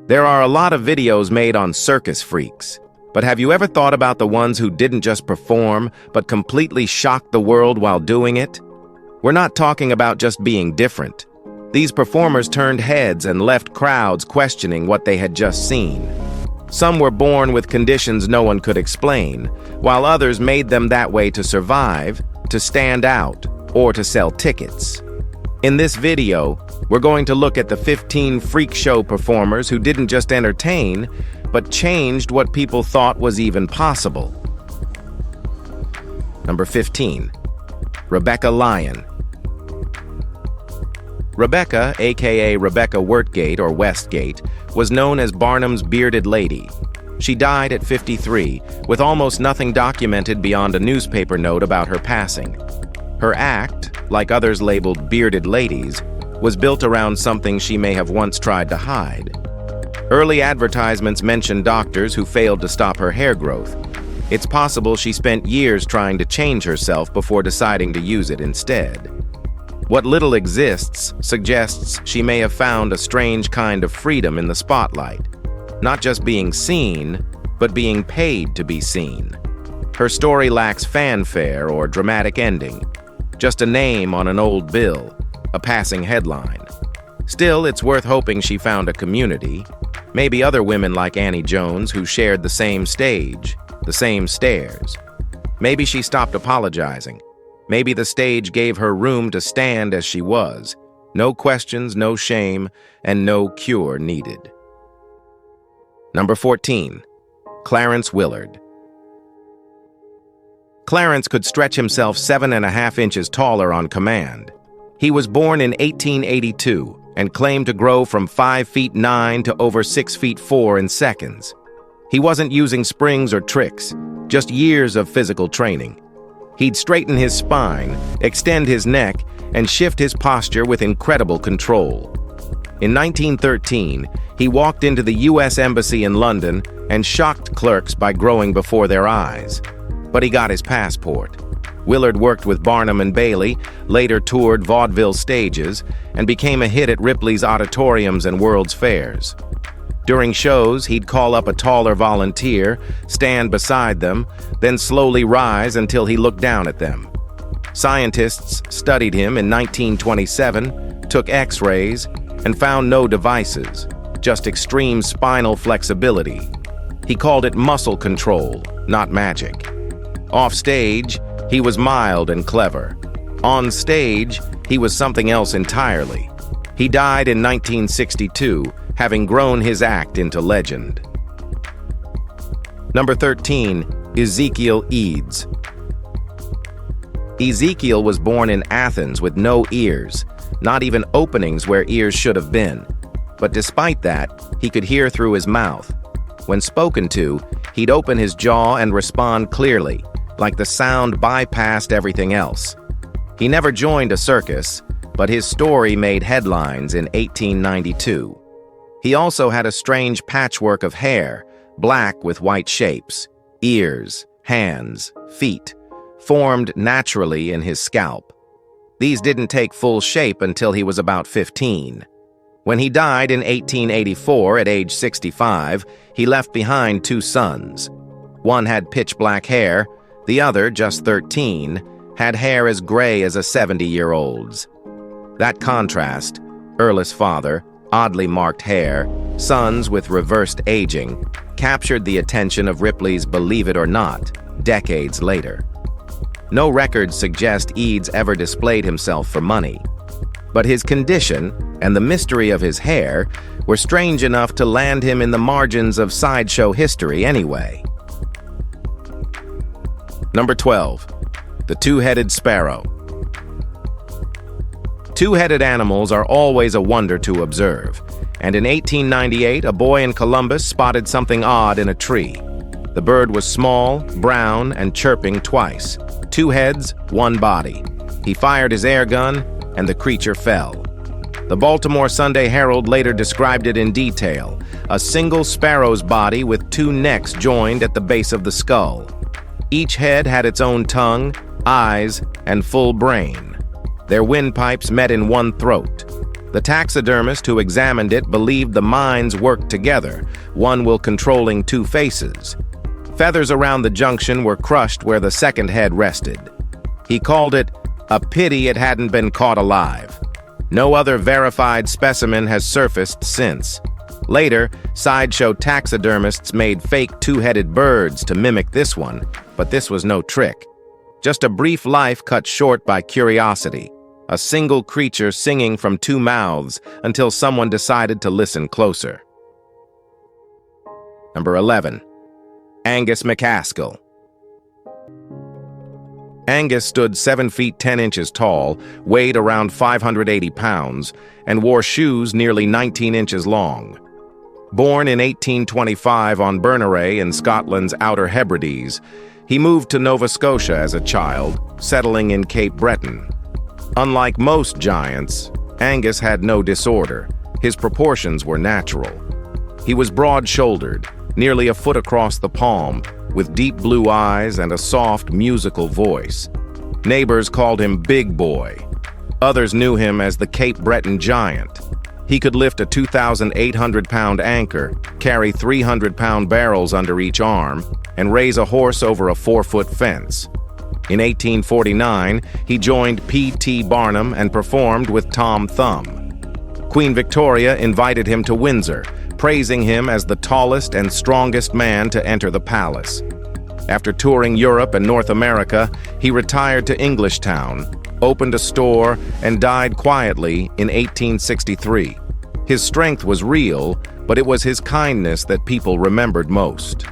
There are a lot of videos made on circus freaks, but have you ever thought about the ones who didn't just perform, but completely shocked the world while doing it? We're not talking about just being different. These performers turned heads and left crowds questioning what they had just seen. Some were born with conditions no one could explain, while others made them that way to survive, to stand out, or to sell tickets. In this video, we're going to look at the 15 freak show performers who didn't just entertain, but changed what people thought was even possible. Number 15. Rebecca Lyon. Rebecca, aka Rebecca Wertgate or Westgate, was known as Barnum's bearded lady. She died at 53, with almost nothing documented beyond a newspaper note about her passing. Her act, like others labeled bearded ladies, was built around something she may have once tried to hide. Early advertisements mentioned doctors who failed to stop her hair growth. It's possible she spent years trying to change herself before deciding to use it instead. What little exists suggests she may have found a strange kind of freedom in the spotlight, not just being seen, but being paid to be seen. Her story lacks fanfare or dramatic ending, just a name on an old bill, a passing headline. Still, it's worth hoping she found a community, maybe other women like Annie Jones who shared the same stage, the same stairs. Maybe she stopped apologizing. Maybe the stage gave her room to stand as she was. No questions, no shame, and no cure needed. Number 14. Clarence Willard. Clarence could stretch himself 7.5 inches taller on command. He was born in 1882 and claimed to grow from 5 feet 9 to over 6 feet 4 in seconds. He wasn't using springs or tricks, just years of physical training. He'd straighten his spine, extend his neck, and shift his posture with incredible control. In 1913, he walked into the U.S. Embassy in London and shocked clerks by growing before their eyes. But he got his passport. Willard worked with Barnum and Bailey, later toured vaudeville stages, and became a hit at Ripley's auditoriums and World's Fairs. During shows, he'd call up a taller volunteer, stand beside them, then slowly rise until he looked down at them. Scientists studied him in 1927, took X-rays, and found no devices, just extreme spinal flexibility. He called it muscle control, not magic. Off stage, he was mild and clever. On stage, he was something else entirely. He died in 1962, having grown his act into legend. Number 13. Ezekiel Eids. Ezekiel was born in Athens with no ears, not even openings where ears should have been. But despite that, he could hear through his mouth. When spoken to, he'd open his jaw and respond clearly, like the sound bypassed everything else. He never joined a circus, but his story made headlines in 1892. He also had a strange patchwork of hair, black with white shapes, ears, hands, feet, formed naturally in his scalp. These didn't take full shape until he was about 15. When he died in 1884 at age 65, he left behind 2 sons. One had pitch black hair, the other, just 13, had hair as gray as a 70-year-old's. That contrast, Earl's father, oddly marked hair, sons with reversed aging, captured the attention of Ripley's Believe It or Not, decades later. No records suggest Eids ever displayed himself for money, but his condition and the mystery of his hair were strange enough to land him in the margins of sideshow history anyway. Number 12. The two-headed sparrow. Two-headed animals are always a wonder to observe, and in 1898, a boy in Columbus spotted something odd in a tree. The bird was small, brown, and chirping twice. 2 heads, 1 body. He fired his air gun, and the creature fell. The Baltimore Sunday Herald later described it in detail, a single sparrow's body with 2 necks joined at the base of the skull. Each head had its own tongue, eyes, and full brain. Their windpipes met in one throat. The taxidermist who examined it believed the minds worked together, one will controlling two faces. Feathers around the junction were crushed where the second head rested. He called it a pity it hadn't been caught alive. No other verified specimen has surfaced since. Later, sideshow taxidermists made fake two-headed birds to mimic this one, but this was no trick. Just a brief life cut short by curiosity. A single creature singing from two mouths until someone decided to listen closer. Number 11. Angus Macascal. Angus stood 7 feet 10 inches tall, weighed around 580 pounds, and wore shoes nearly 19 inches long. Born in 1825 on Berneray in Scotland's Outer Hebrides, he moved to Nova Scotia as a child, settling in Cape Breton. Unlike most giants, Angus had no disorder. His proportions were natural. He was broad-shouldered, nearly a foot across the palm, with deep blue eyes and a soft, musical voice. Neighbors called him Big Boy. Others knew him as the Cape Breton Giant. He could lift a 2,800-pound anchor, carry 300-pound barrels under each arm, and raise a horse over a 4-foot fence. In 1849, he joined P.T. Barnum and performed with Tom Thumb. Queen Victoria invited him to Windsor, praising him as the tallest and strongest man to enter the palace. After touring Europe and North America, he retired to Englishtown, opened a store, and died quietly in 1863. His strength was real, but it was his kindness that people remembered most.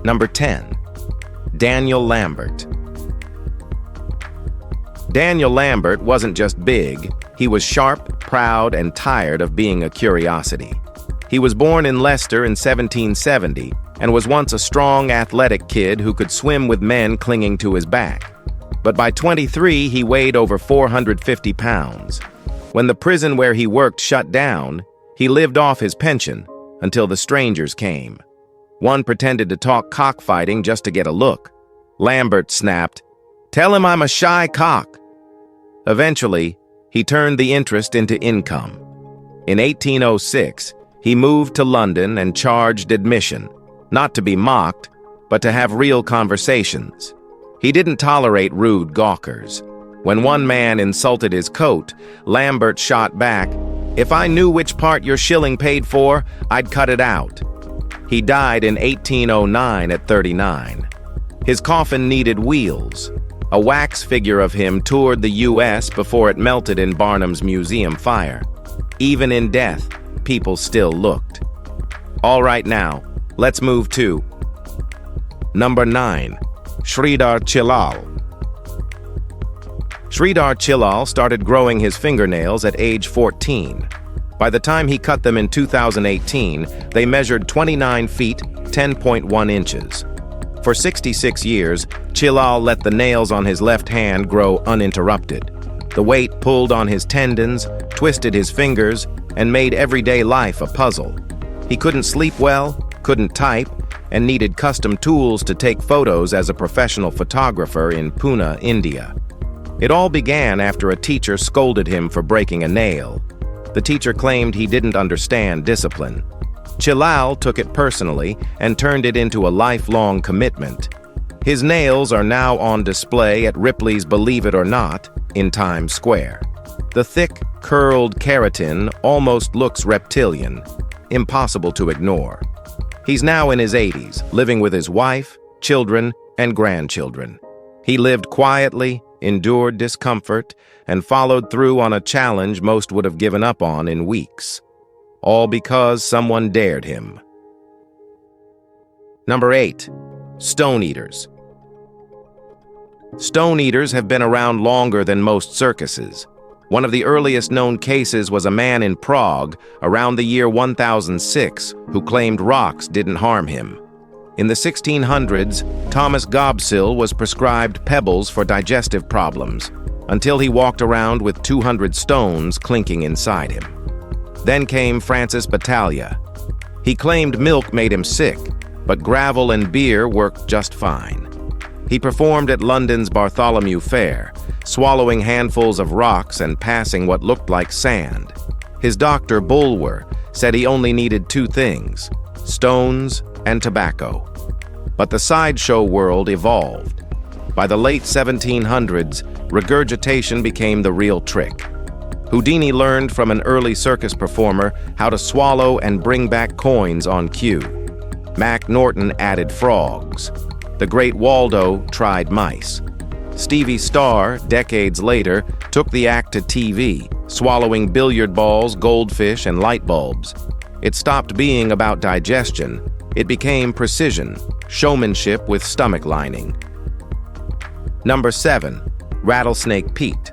Number 10. Daniel Lambert. Daniel Lambert wasn't just big, he was sharp, proud, and tired of being a curiosity. He was born in Leicester in 1770 and was once a strong, athletic kid who could swim with men clinging to his back. But by 23, he weighed over 450 pounds. When the prison where he worked shut down, he lived off his pension until the strangers came. One pretended to talk cockfighting just to get a look. Lambert snapped, "Tell him I'm a shy cock." Eventually, he turned the interest into income. In 1806, he moved to London and charged admission, not to be mocked, but to have real conversations. He didn't tolerate rude gawkers. When one man insulted his coat, Lambert shot back, "If I knew which part your shilling paid for, I'd cut it out." He died in 1809 at 39. His coffin needed wheels. A wax figure of him toured the U.S. before it melted in Barnum's museum fire. Even in death, people still looked. All right now, let's move to Number 9. Shredar Chilal. Shredar Chilal started growing his fingernails at age 14. By the time he cut them in 2018, they measured 29 feet, 10.1 inches. For 66 years, Chilal let the nails on his left hand grow uninterrupted. The weight pulled on his tendons, twisted his fingers, and made everyday life a puzzle. He couldn't sleep well, couldn't type, and needed custom tools to take photos as a professional photographer in Pune, India. It all began after a teacher scolded him for breaking a nail. The teacher claimed he didn't understand discipline. Chilal took it personally and turned it into a lifelong commitment. His nails are now on display at Ripley's Believe It or Not in Times Square. The thick, curled keratin almost looks reptilian, impossible to ignore. He's now in his 80s, living with his wife, children, and grandchildren. He lived quietly, endured discomfort, and followed through on a challenge most would have given up on in weeks. All because someone dared him. Number 8. Stone Eaters. Stone Eaters have been around longer than most circuses. One of the earliest known cases was a man in Prague around the year 1006 who claimed rocks didn't harm him. In the 1600s, Thomas Gobsill was prescribed pebbles for digestive problems until he walked around with 200 stones clinking inside him. Then came Francis Battaglia. He claimed milk made him sick, but gravel and beer worked just fine. He performed at London's Bartholomew Fair, swallowing handfuls of rocks and passing what looked like sand. His doctor, Bulwer, said he only needed two things: stones and tobacco. But the sideshow world evolved. By the late 1700s, regurgitation became the real trick. Houdini learned from an early circus performer how to swallow and bring back coins on cue. Mac Norton added frogs. The great Waldo tried mice. Stevie Starr, decades later, took the act to TV, swallowing billiard balls, goldfish, and light bulbs. It stopped being about digestion. It became precision, showmanship with stomach lining. Number 7. Rattlesnake Pete.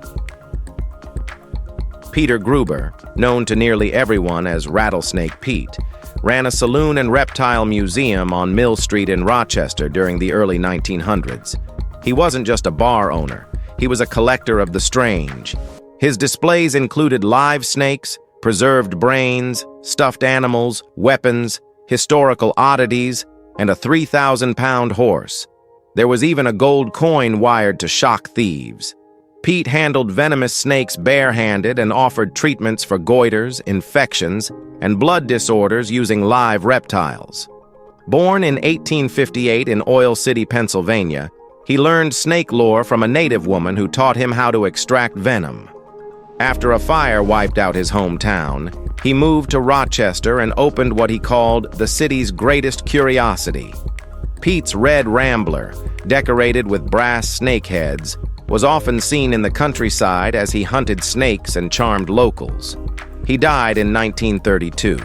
Peter Gruber, known to nearly everyone as Rattlesnake Pete, ran a saloon and reptile museum on Mill Street in Rochester during the early 1900s. He wasn't just a bar owner, he was a collector of the strange. His displays included live snakes, preserved brains, stuffed animals, weapons, historical oddities, and a 3,000-pound horse. There was even a gold coin wired to shock thieves. Pete handled venomous snakes barehanded and offered treatments for goiters, infections, and blood disorders using live reptiles. Born in 1858 in Oil City, Pennsylvania, he learned snake lore from a native woman who taught him how to extract venom. After a fire wiped out his hometown, he moved to Rochester and opened what he called the city's greatest curiosity. Pete's red Rambler, decorated with brass snake heads, was often seen in the countryside as he hunted snakes and charmed locals. He died in 1932.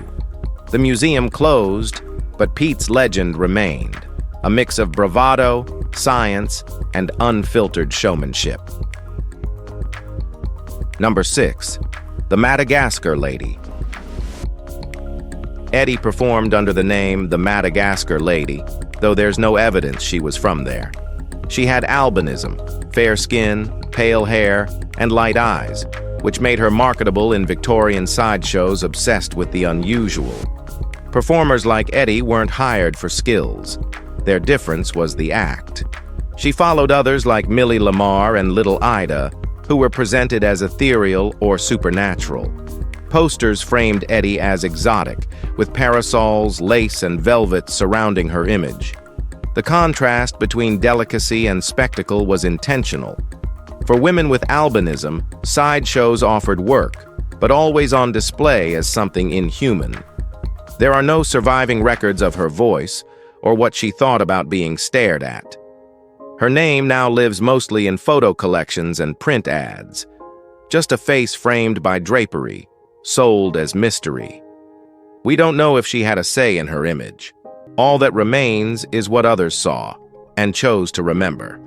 The museum closed, but Pete's legend remained, a mix of bravado, science, and unfiltered showmanship. Number 6. The Madagascar Lady. Eddie performed under the name the Madagascar Lady, though there's no evidence she was from there. She had albinism, fair skin, pale hair, and light eyes, which made her marketable in Victorian sideshows obsessed with the unusual. Performers like Eddie weren't hired for skills. Their difference was the act. She followed others like Millie Lamar and Little Ida, who were presented as ethereal or supernatural. Posters framed Eddie as exotic, with parasols, lace, and velvet surrounding her image. The contrast between delicacy and spectacle was intentional. For women with albinism, sideshows offered work, but always on display as something inhuman. There are no surviving records of her voice or what she thought about being stared at. Her name now lives mostly in photo collections and print ads. Just a face framed by drapery, sold as mystery. We don't know if she had a say in her image. All that remains is what others saw and chose to remember.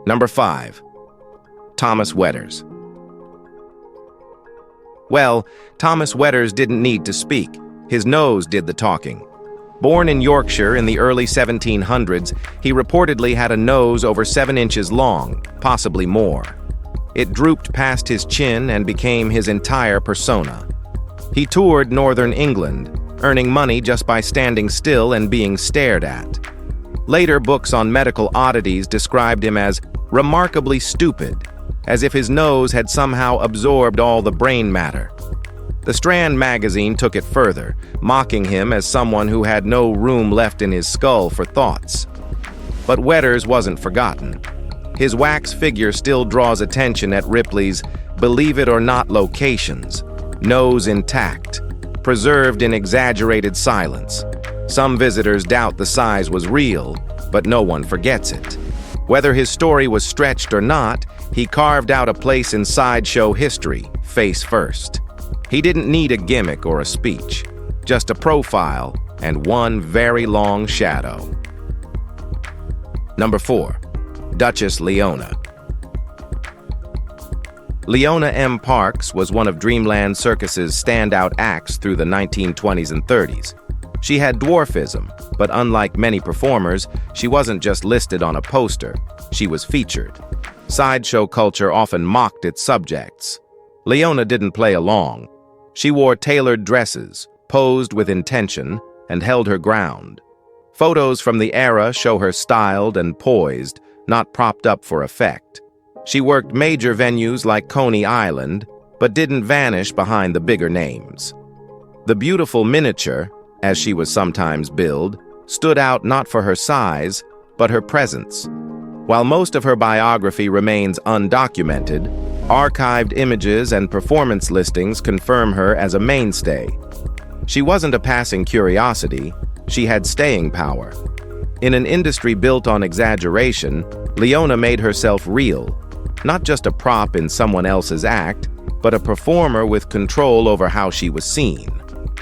Number 5. Thomas Weders. Well, Thomas Weders didn't need to speak. His nose did the talking. Born in Yorkshire in the early 1700s, he reportedly had a nose over 7 inches long, possibly more. It drooped past his chin and became his entire persona. He toured northern England, earning money just by standing still and being stared at. Later books on medical oddities described him as remarkably stupid, as if his nose had somehow absorbed all the brain matter. The Strand magazine took it further, mocking him as someone who had no room left in his skull for thoughts. But Weders wasn't forgotten. His wax figure still draws attention at Ripley's Believe It or Not locations, nose intact, preserved in exaggerated silence. Some visitors doubt the size was real, but no one forgets it. Whether his story was stretched or not, he carved out a place in sideshow history, face first. He didn't need a gimmick or a speech, just a profile and one very long shadow. Number 4. Duchess Leona. Leona M. Parks was one of Dreamland Circus's standout acts through the 1920s and 30s. She had dwarfism, but unlike many performers, she wasn't just listed on a poster, she was featured. Sideshow culture often mocked its subjects. Leona didn't play along. She wore tailored dresses, posed with intention, and held her ground. Photos from the era show her styled and poised, not propped up for effect. She worked major venues like Coney Island, but didn't vanish behind the bigger names. The beautiful miniature, as she was sometimes billed, stood out not for her size, but her presence. While most of her biography remains undocumented, archived images and performance listings confirm her as a mainstay. She wasn't a passing curiosity, she had staying power. In an industry built on exaggeration, Leona made herself real, not just a prop in someone else's act, but a performer with control over how she was seen.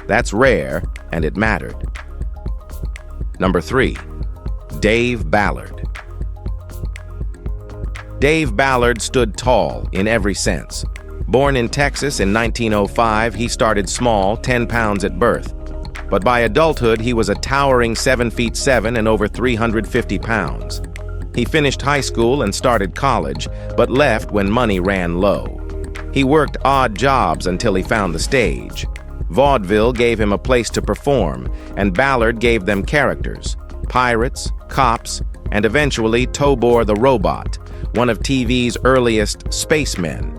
That's rare, and it mattered. Number 3. Dave Ballard. Dave Ballard stood tall in every sense. Born in Texas in 1905, he started small, 10 pounds at birth. But by adulthood, he was a towering 7 feet 7 and over 350 pounds. He finished high school and started college, but left when money ran low. He worked odd jobs until he found the stage. Vaudeville gave him a place to perform, and Ballard gave them characters: pirates, cops, and eventually Tobor the Robot, one of TV's earliest spacemen.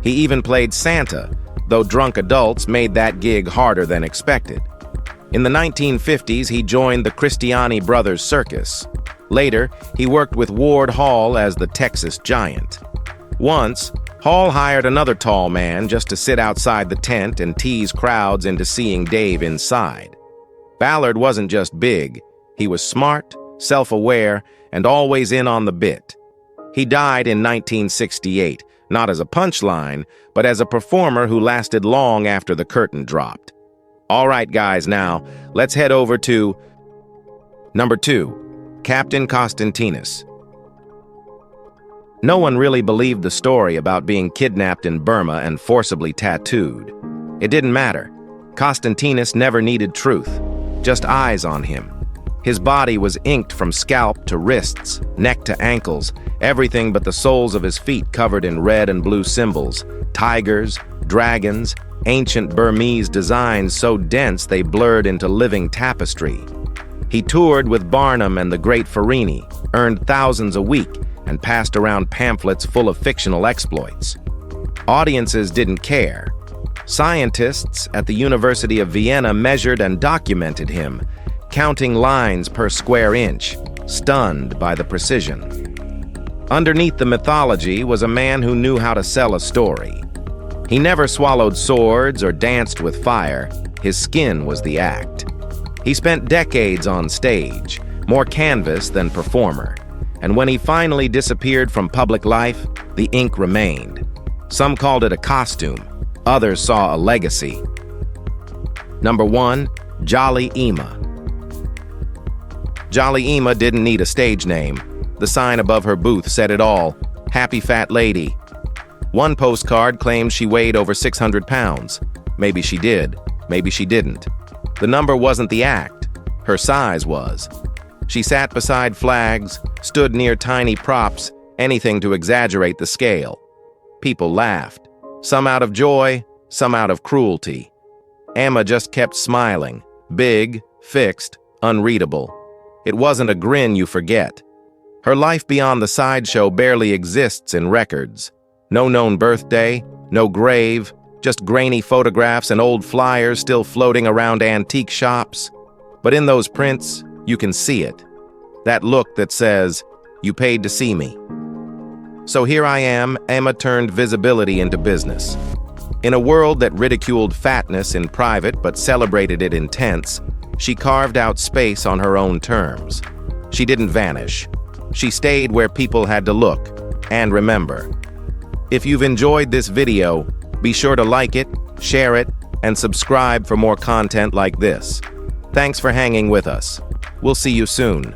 He even played Santa, though drunk adults made that gig harder than expected. In the 1950s, he joined the Christiani Brothers circus. Later, he worked with Ward Hall as the Texas Giant. Once, Hall hired another tall man just to sit outside the tent and tease crowds into seeing Dave inside. Ballard wasn't just big, he was smart, self-aware, and always in on the bit. He died in 1968, not as a punchline, but as a performer who lasted long after the curtain dropped. All right, guys, now, let's head over to number 2, Captain Constantinis. No one really believed the story about being kidnapped in Burma and forcibly tattooed. It didn't matter. Constantinis never needed truth, just eyes on him. His body was inked from scalp to wrists, neck to ankles, everything but the soles of his feet covered in red and blue symbols, tigers, dragons, ancient Burmese designs so dense they blurred into living tapestry. He toured with Barnum and the Great Farini, earned thousands a week, and passed around pamphlets full of fictional exploits. Audiences didn't care. Scientists at the University of Vienna measured and documented him, counting lines per square inch, stunned by the precision. Underneath the mythology was a man who knew how to sell a story. He never swallowed swords or danced with fire. His skin was the act. He spent decades on stage, more canvas than performer. And when he finally disappeared from public life, the ink remained. Some called it a costume. Others saw a legacy. Number 1, Jolly Ema. Jolly Ema didn't need a stage name. The sign above her booth said it all: Happy Fat Lady. One postcard claimed she weighed over 600 pounds. Maybe she did, maybe she didn't. The number wasn't the act, her size was. She sat beside flags, stood near tiny props, anything to exaggerate the scale. People laughed, some out of joy, some out of cruelty. Emma just kept smiling, big, fixed, unreadable. It wasn't a grin you forget. Her life beyond the sideshow barely exists in records. No known birthday, no grave, just grainy photographs and old flyers still floating around antique shops. But in those prints, you can see it. That look that says, "You paid to see me." So here I am, Emma turned visibility into business. In a world that ridiculed fatness in private but celebrated it intense, she carved out space on her own terms. She didn't vanish. She stayed where people had to look and remember. If you've enjoyed this video, be sure to like it, share it, and subscribe for more content like this. Thanks for hanging with us. We'll see you soon.